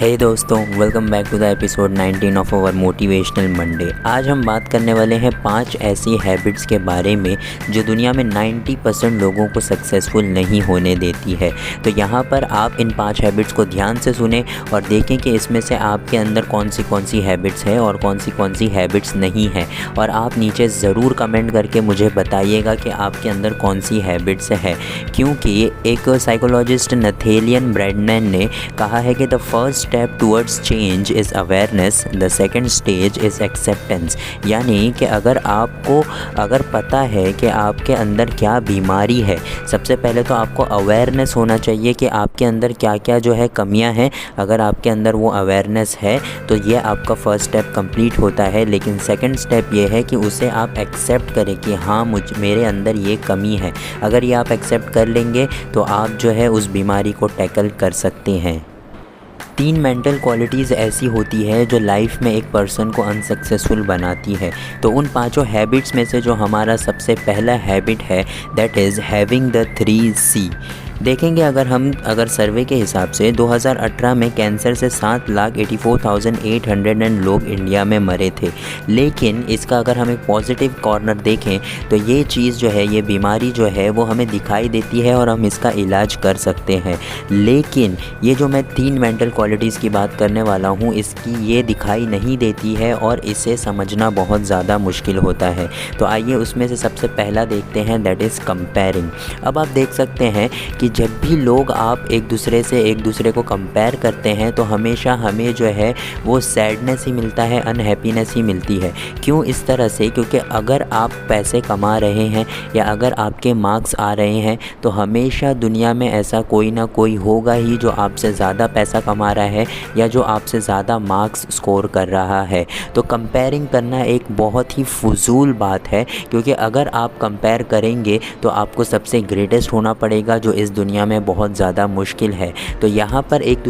हे दोस्तों, welcome back to the episode 19 of our motivational Monday. आज हम बात करने वाले हैं 5 ऐसी हैबिट्स के बारे में जो दुनिया में 90% लोगों को सक्सेसफुल नहीं होने देती है। तो यहाँ पर आप इन 5 हैबिट्स को ध्यान से सुने और देखें कि इसमें से आपके अंदर कौन सी हैबिट्स है और कौन सी हैबिट्स नहीं है। और आप नीचे ज़रूर कमेंट करके मुझे बताइएगा कि आपके अंदर कौन सी हैबिट्स है, क्योंकि एक साइकोलॉजिस्ट नथेलियन ब्रैडमैन ने कहा है कि the first step towards change is awareness, the second stage is acceptance. यानी कि अगर पता है कि आपके अंदर क्या बीमारी है, सबसे पहले तो आपको अवेयरनेस होना चाहिए कि आपके अंदर क्या क्या जो है कमियां हैं। अगर आपके अंदर वो अवेयरनेस है तो ये आपका फर्स्ट स्टेप कंप्लीट होता है। लेकिन सेकंड स्टेप ये है कि उसे आप एक्सेप्ट करें कि हाँ मेरे अंदर ये कमी है। अगर ये आप एक्सेप्ट कर लेंगे तो आप जो है उस बीमारी को टैकल कर सकते हैं। 3 मेंटल क्वालिटीज़ ऐसी होती है जो लाइफ में एक पर्सन को अनसक्सेसफुल बनाती है। तो उन 5 हैबिट्स में से जो हमारा सबसे पहला हैबिट है that is having the 3 C। देखेंगे अगर सर्वे के हिसाब से 2018 में कैंसर से 7,84,800 लोग इंडिया में मरे थे। लेकिन इसका अगर हम एक पॉजिटिव कॉर्नर देखें तो ये चीज़ जो है, ये बीमारी जो है वो हमें दिखाई देती है और हम इसका इलाज कर सकते हैं। लेकिन ये जो मैं 3 मेंटल क्वालिटीज़ की बात करने वाला हूँ, इसकी ये दिखाई नहीं देती है और इसे समझना बहुत ज़्यादा मुश्किल होता है। तो आइए उसमें से सबसे पहला देखते हैं, दैट इज़ कंपेयरिंग। अब आप देख सकते हैं कि जब भी लोग आप एक दूसरे को कंपेयर करते हैं तो हमेशा हमें जो है वो सैडनेस ही मिलता है, अनहैप्पीनेस ही मिलती है। क्यों इस तरह से? क्योंकि अगर आप पैसे कमा रहे हैं या अगर आपके मार्क्स आ रहे हैं तो हमेशा दुनिया में ऐसा कोई ना कोई होगा ही जो आपसे ज़्यादा पैसा कमा रहा है या जो आपसे ज़्यादा मार्क्स स्कोर कर रहा है। तो कंपेयरिंग करना एक बहुत ही फजूल बात है, क्योंकि अगर आप कंपेयर करेंगे तो आपको सबसे ग्रेटेस्ट होना पड़ेगा, जो इस दुनिया में बहुत ज़्यादा मुश्किल है। तो यहाँ पर एक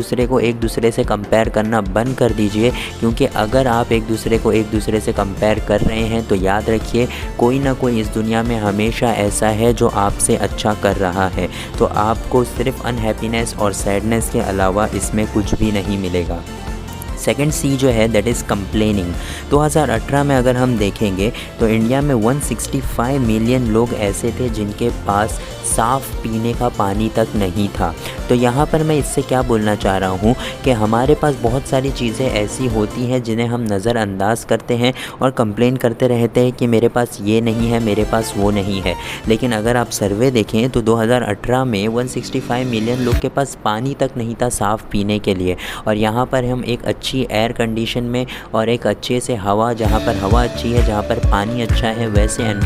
दूसरे से कंपेयर करना बंद कर दीजिए, क्योंकि अगर आप एक दूसरे से कंपेयर कर रहे हैं तो याद रखिए कोई ना कोई इस दुनिया में हमेशा ऐसा है जो आपसे अच्छा कर रहा है। तो आपको सिर्फ अनहैप्पीनेस और सैडनेस के अलावा इसमें कुछ भी नहीं मिलेगा। सेकंड C जो है दैट इज़ कंप्लेनिंग। 2018 में अगर हम देखेंगे तो इंडिया में 165 मिलियन लोग ऐसे थे जिनके पास साफ़ पीने का पानी तक नहीं था। तो यहाँ पर मैं इससे क्या बोलना चाह रहा हूँ कि हमारे पास बहुत सारी चीज़ें ऐसी होती हैं जिन्हें हम नज़रअंदाज करते हैं और कंप्लेन करते रहते हैं कि मेरे पास ये नहीं है, मेरे पास वो नहीं है। लेकिन अगर आप सर्वे देखें तो 2018 में 165 मिलियन लोग के पास पानी तक नहीं था साफ़ पीने के लिए। और यहाँ पर हम एक अच्छी एयर कंडीशन में और एक अच्छे से हवा, जहाँ पर हवा अच्छी है, जहाँ पर पानी अच्छा है,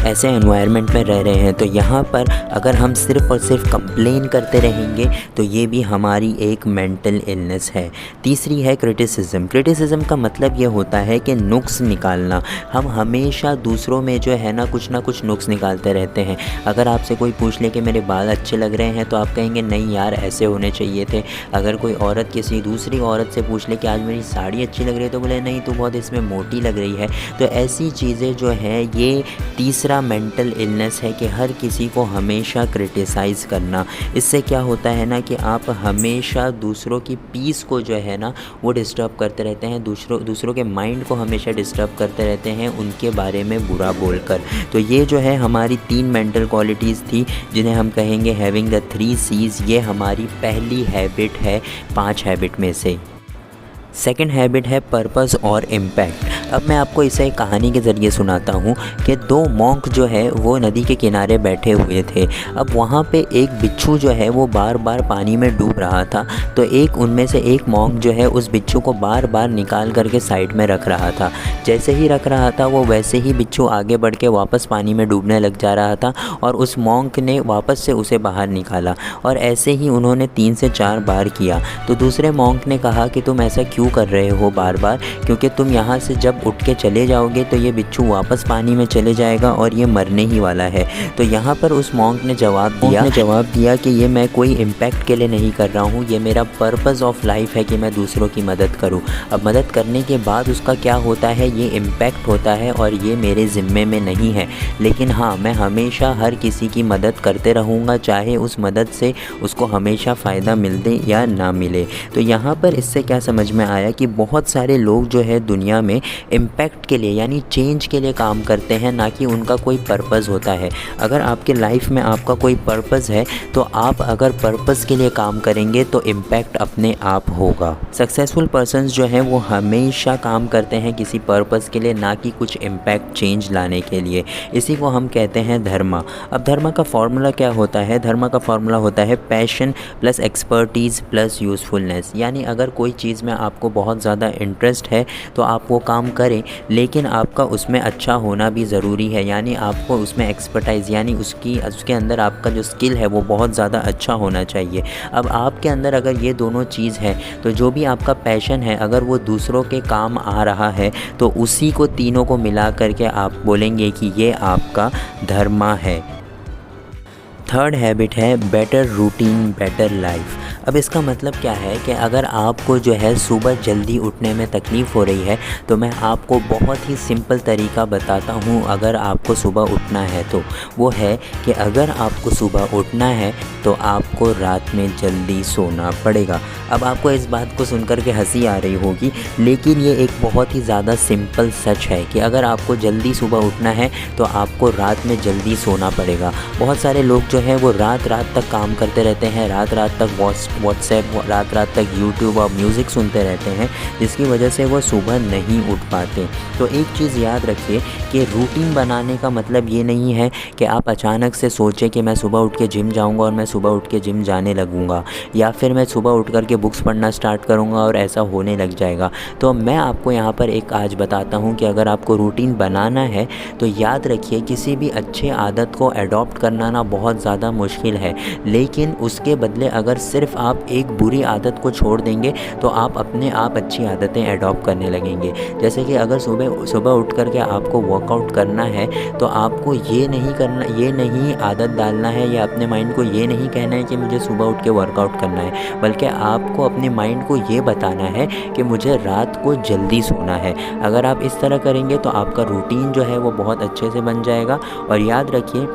ऐसे एनवायरनमेंट में रह रहे हैं। तो यहाँ पर अगर हम सिर्फ़ और सिर्फ कंप्लेन करते रहेंगे तो ये भी हमारी एक मेंटल इलनेस है। तीसरी है क्रिटिसिज्म। क्रिटिसिज्म का मतलब ये होता है कि नुक्स निकालना। हम हमेशा दूसरों में जो है ना कुछ नुक्स निकालते रहते हैं। अगर आपसे कोई पूछ ले कि मेरे बाल अच्छे लग रहे हैं तो आप कहेंगे नहीं यार ऐसे होने चाहिए थे। अगर कोई औरत किसी दूसरी औरत से पूछ ले कि आज मेरी साड़ी अच्छी लग रही है तो बोले नहीं, तो बहुत इसमें मोटी लग रही है। तो ऐसी चीज़ें जो है ये तीसरा मेंटल इलनेस है कि हर किसी को हमेशा क्रिटिसाइज़ करना। इससे क्या होता है ना कि आप हमेशा दूसरों की पीस को जो है ना वो डिस्टर्ब करते रहते हैं, दूसरों के माइंड को हमेशा डिस्टर्ब करते रहते हैं उनके बारे में बुरा बोलकर। तो ये जो है हमारी 3 मेंटल क्वालिटीज़ थी जिन्हें हम कहेंगे हैविंग द 3 C's। ये हमारी पहली हैबिट है 5 हैबिट में से। सेकंड हैबिट है पर्पस और इम्पैक्ट। अब मैं आपको इसे एक कहानी के ज़रिए सुनाता हूँ कि 2 मॉन्क जो है वो नदी के किनारे बैठे हुए थे। अब वहाँ पे एक बिच्छू जो है वो बार बार पानी में डूब रहा था। तो उनमें से एक मॉन्क जो है उस बिच्छू को बार बार निकाल करके साइड में रख रहा था। जैसे ही रख रहा था वो वैसे ही बिच्छू आगे बढ़ के वापस पानी में डूबने लग जा रहा था और उस मॉन्क ने वापस से उसे बाहर निकाला। और ऐसे ही उन्होंने 3 से 4 बार किया। तो दूसरे मॉन्क ने कहा कि तुम ऐसा क्यों कर रहे हो बार बार, क्योंकि तुम यहाँ से जब आप उठ के चले जाओगे तो ये बिच्छू वापस पानी में चले जाएगा और ये मरने ही वाला है। तो यहाँ पर उस मॉन्क ने जवाब दिया कि ये मैं कोई इम्पैक्ट के लिए नहीं कर रहा हूँ, ये मेरा पर्पस ऑफ लाइफ है कि मैं दूसरों की मदद करूँ। अब मदद करने के बाद उसका क्या होता है, ये इम्पैक्ट होता है और ये मेरे ज़िम्मे में नहीं है। लेकिन हाँ, मैं हमेशा हर किसी की मदद करते रहूँगा, चाहे उस मदद से उसको हमेशा फ़ायदा मिले या ना मिले। तो यहाँ पर इससे क्या समझ में आया कि बहुत सारे लोग जो है दुनिया में इम्पैक्ट के लिए यानी चेंज के लिए काम करते हैं, ना कि उनका कोई पर्पस होता है। अगर आपके लाइफ में आपका कोई पर्पस है तो आप अगर पर्पस के लिए काम करेंगे तो इम्पैक्ट अपने आप होगा। सक्सेसफुल पर्सन्स जो हैं वो हमेशा काम करते हैं किसी पर्पस के लिए, ना कि कुछ इम्पैक्ट चेंज लाने के लिए। इसी को हम कहते हैं धर्मा। अब धर्मा का फॉर्मूला क्या होता है? धर्मा का फॉर्मूला होता है passion plus expertise plus usefulness. यानी अगर कोई चीज़ में आपको बहुत ज़्यादा इंटरेस्ट है तो आप वो काम करें, लेकिन आपका उसमें अच्छा होना भी ज़रूरी है। यानी आपको उसमें एक्सपर्टाइज़ यानी उसके अंदर आपका जो स्किल है वो बहुत ज़्यादा अच्छा होना चाहिए। अब आपके अंदर अगर ये दोनों चीज़ है तो जो भी आपका पैशन है अगर वो दूसरों के काम आ रहा है तो उसी को तीनों को मिला करके आप बोलेंगे कि ये आपका धर्मा है। थर्ड हैबिट है बेटर रूटीन बेटर लाइफ। अब इसका मतलब क्या है कि अगर आपको जो है सुबह जल्दी उठने में तकलीफ़ हो रही है तो मैं आपको बहुत ही सिंपल तरीका बताता हूँ। अगर आपको सुबह उठना है तो वो है कि अगर आपको सुबह उठना है तो आपको रात में जल्दी सोना पड़ेगा। अब आपको इस बात को सुनकर के हंसी आ रही होगी, लेकिन ये एक बहुत ही ज़्यादा सिंपल सच है कि अगर आपको जल्दी सुबह उठना है तो आपको रात में जल्दी सोना पड़ेगा। बहुत सारे लोग जो है वो रात तक काम करते रहते हैं, रात तक व्हाट्सएप, रात तक यूट्यूब और म्यूज़िक सुनते रहते हैं, जिसकी वजह से वो सुबह नहीं उठ पाते। तो एक चीज़ याद रखिए कि रूटीन बनाने का मतलब ये नहीं है कि आप अचानक से सोचें कि मैं सुबह उठ के जिम जाऊंगा और मैं सुबह उठ के जिम जाने लगूंगा, या फिर मैं सुबह उठ कर के बुक्स पढ़ना स्टार्ट करूंगा और ऐसा होने लग जाएगा। तो मैं आपको यहाँ पर एक आज बताता हूँ कि अगर आपको रूटीन बनाना है तो याद रखिए किसी भी अच्छे आदत को अडॉप्ट करना ना बहुत ज़्यादा मुश्किल है, लेकिन उसके बदले अगर सिर्फ आप एक बुरी आदत को छोड़ देंगे तो आप अपने आप अच्छी आदतें अडॉप्ट करने लगेंगे। जैसे कि अगर सुबह उठ कर के आपको वर्कआउट करना है तो आपको ये नहीं आदत डालना है या अपने माइंड को ये नहीं कहना है कि मुझे सुबह उठ के वर्कआउट करना है, बल्कि आपको अपने माइंड को ये बताना है कि मुझे रात को जल्दी सोना है। अगर आप इस तरह करेंगे तो आपका रूटीन जो है वो बहुत अच्छे से बन जाएगा। और याद रखिए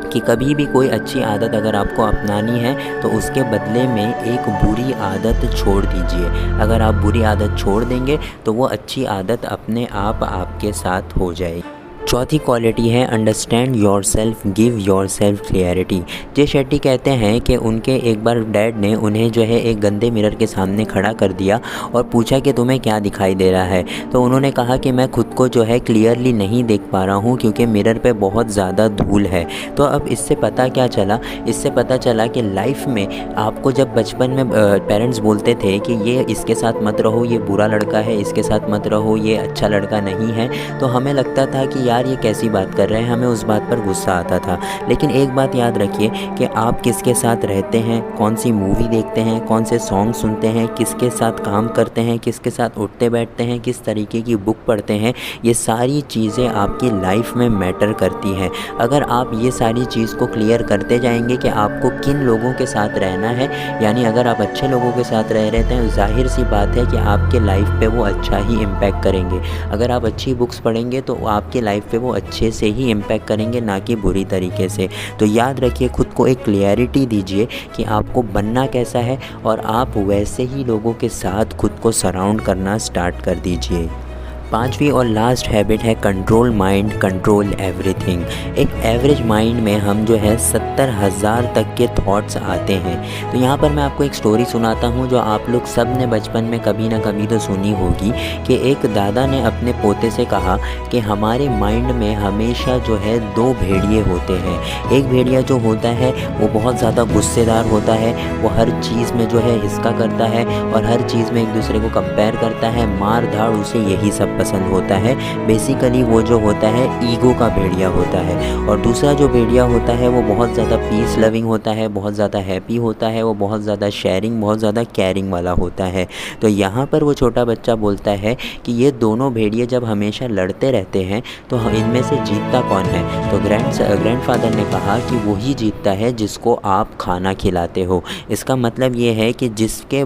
कि कभी भी कोई अच्छी आदत अगर आपको अपनानी है तो उसके बदले में एक बुरी आदत छोड़ दीजिए। अगर आप बुरी आदत छोड़ देंगे तो वो अच्छी आदत अपने आप आपके साथ हो जाएगी। चौथी क्वालिटी है understand your self give your self clarity. जय शेट्टी कहते हैं कि उनके एक बार डैड ने उन्हें जो है एक गंदे मिरर के सामने खड़ा कर दिया और पूछा कि तुम्हें क्या दिखाई दे रहा है। तो उन्होंने कहा कि मैं खुद को जो है क्लियरली नहीं देख पा रहा हूँ क्योंकि मिरर पे बहुत ज़्यादा धूल है। तो अब इससे पता क्या चला? इससे पता चला कि लाइफ में आपको जब बचपन में पेरेंट्स बोलते थे कि ये इसके साथ मत रहो, ये बुरा लड़का है, इसके साथ मत रहो, ये अच्छा लड़का नहीं है, तो हमें लगता था कि यार ये कैसी बात कर रहे हैं, हमें उस बात पर गुस्सा आता था। लेकिन एक बात याद रखिए कि आप किसके साथ रहते हैं, कौन सी मूवी देखते हैं, कौन से सॉन्ग सुनते हैं, किसके साथ काम करते हैं, किसके साथ उठते बैठते हैं, किस तरीके की बुक पढ़ते हैं, ये सारी चीज़ें आपकी लाइफ में मैटर करती हैं। अगर आप ये सारी चीज़ को क्लियर करते जाएंगे कि आपको किन लोगों के साथ रहना है, यानी अगर आप अच्छे लोगों के साथ रह रहे हैं, जाहिर सी बात है कि आपके लाइफ पे वो अच्छा ही इम्पैक्ट करेंगे। अगर आप अच्छी बुक्स पढ़ेंगे तो आपके लाइफ पे वो अच्छे से ही इम्पैक्ट करेंगे, ना कि बुरी तरीके से। तो याद रखिए, खुद को एक क्लियरिटी दीजिए कि आपको बनना कैसा है और आप वैसे ही लोगों के साथ खुद को सराउंड करना स्टार्ट कर दीजिए। पांचवी और लास्ट हैबिट है कंट्रोल माइंड कंट्रोल एवरीथिंग। एक एवरेज माइंड में हम जो है 70,000 तक के थॉट्स आते हैं। तो यहाँ पर मैं आपको एक स्टोरी सुनाता हूँ जो आप लोग सब ने बचपन में कभी ना कभी तो सुनी होगी, कि एक दादा ने अपने पोते से कहा कि हमारे माइंड में हमेशा जो है 2 भेड़िए होते हैं। एक भेड़िया जो होता है वो बहुत ज़्यादा गुस्सेदार होता है, वो हर चीज़ में जो है हिसका करता है और हर चीज़ में एक दूसरे को कंपेयर करता है, मार धाड़ उसे यही सब पसंद होता है। बेसिकली वो जो होता है ईगो का भेड़िया होता है, और दूसरा जो भेड़िया होता है वो बहुत ज़्यादा पीस लविंग होता है, बहुत ज़्यादा हैप्पी होता है, वो बहुत ज़्यादा शेयरिंग, बहुत ज़्यादा केयरिंग वाला होता है। तो यहाँ पर वो छोटा बच्चा बोलता है कि ये दोनों भेड़िए जब हमेशा लड़ते रहते हैं तो इनमें से जीतता कौन है? तो ग्रैंडफादर ने कहा कि वही जीतता है जिसको आप खाना खिलाते हो। इसका मतलब ये है कि जिसके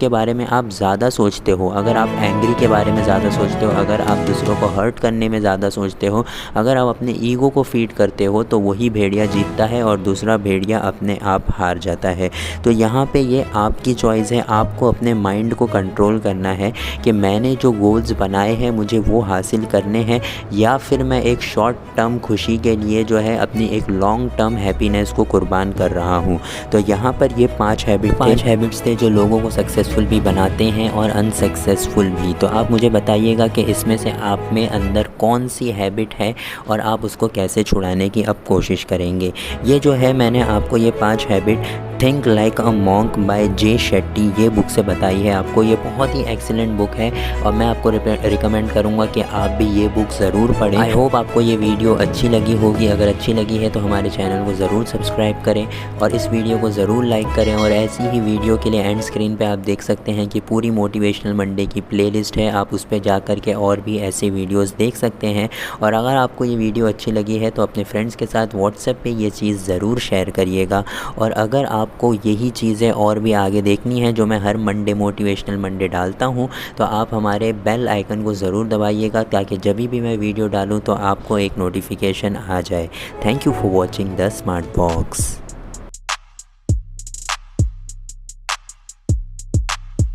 बारे में आप ज़्यादा सोचते हो, अगर आप एंग्री के बारे में ज़्यादा सोचते हो, अगर आप दूसरों को हर्ट करने में ज़्यादा सोचते हो, अगर आप अपने ईगो को फीड करते हो, तो वही भेड़िया जीतता है और दूसरा भेड़िया अपने आप हार जाता है। तो यहाँ पे ये आपकी चॉइस है, आपको अपने माइंड को कंट्रोल करना है कि मैंने जो गोल्स बनाए हैं मुझे वो हासिल करने हैं, या फिर मैं एक शॉर्ट टर्म खुशी के लिए जो है अपनी एक लॉन्ग टर्म हैप्पीनेस को कुर्बान कर रहा हूँ। तो यहाँ पर ये 5 हैबिट्स थे जो लोगों को सक्सेसफुल भी बनाते हैं और अनसक्सेसफुल भी। तो आप मुझे बताइएगा कि इसमें से आप में अंदर कौन सी हैबिट है और आप उसको कैसे छुड़ाने की अब कोशिश करेंगे। ये जो है मैंने आपको ये 5 habit think like a monk by Jay Shetty ये बुक से बताई है आपको। ये बहुत ही एक्सीलेंट बुक है और मैं आपको रिकमेंड करूँगा कि आप भी ये बुक ज़रूर पढ़ें। आई होप आपको ये वीडियो अच्छी लगी होगी। अगर अच्छी लगी है तो हमारे चैनल को ज़रूर सब्सक्राइब करें और इस वीडियो को ज़रूर लाइक करें। और ऐसी ही वीडियो के लिए एंड स्क्रीन पे आप देख सकते हैं कि पूरी मोटिवेशनल मंडे की प्लेलिस्ट है, आप उस पर जा कर के और भी ऐसे वीडियोज़ देख सकते हैं। और अगर आपको ये वीडियो अच्छी लगी है तो अपने फ्रेंड्स के साथ व्हाट्सएप पे ये चीज़ ज़रूर शेयर करिएगा। और अगर आपको यही चीज़ें और भी आगे देखनी है जो मैं हर मंडे मोटिवेशनल मंडे डालता हूँ, तो आप हमारे बेल आइकन को ज़रूर दबाइएगा ताकि जब भी मैं वीडियो डालूँ तो आपको एक नोटिफिकेशन आ जाए। Thank you for watching the smart box.